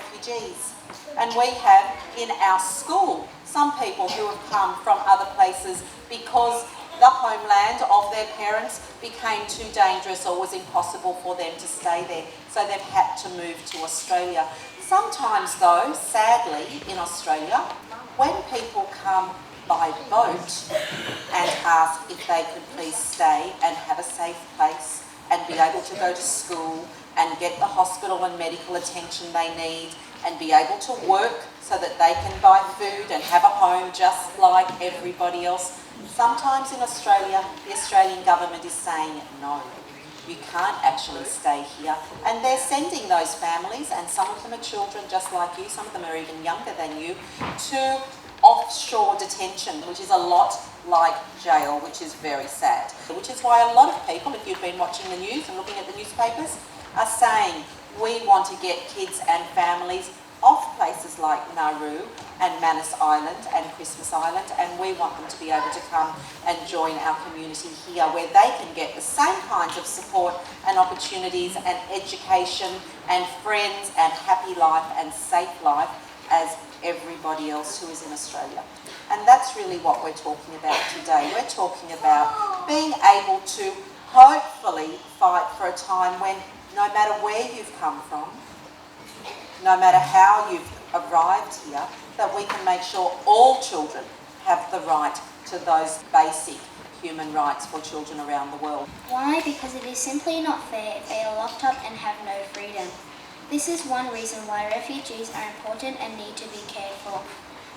refugees. And we have in our school some people who have come from other places because the homeland of their parents became too dangerous or was impossible for them to stay there. So they've had to move to Australia. Sometimes though, sadly, in Australia, when people come by boat and ask if they could please stay and have a safe place and be able to go to school and get the hospital and medical attention they need and be able to work so that they can buy food and have a home just like everybody else. Sometimes in Australia, the Australian government is saying no, you can't actually stay here. And they're sending those families, and some of them are children just like you, some of them are even younger than you, to offshore detention, which is a lot like jail, which is very sad. Which is why a lot of people, if you've been watching the news and looking at the newspapers, are saying we want to get kids and families off places like Nauru and Manus Island and Christmas Island, and we want them to be able to come and join our community here where they can get the same kinds of support and opportunities and education and friends and happy life and safe life as everybody else who is in Australia. And that's really what we're talking about today. We're talking about being able to hopefully fight for a time when no matter where you've come from, no matter how you've arrived here, that we can make sure all children have the right to those basic human rights for children around the world. Why? Because it is simply not fair if they are locked up and have no freedom. This is one reason why refugees are important and need to be cared for.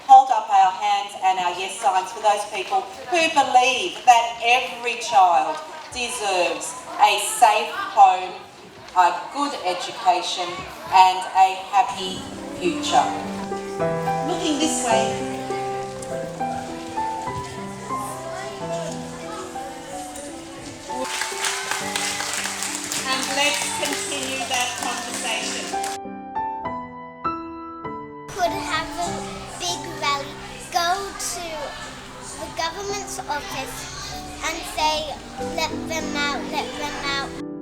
Hold up our hands and our yes signs for those people who believe that every child deserves a safe home, a good education and a happy future. Looking this way. And let's continue that conversation. Could have a big rally, go to the government's office and say, let them out, let them out.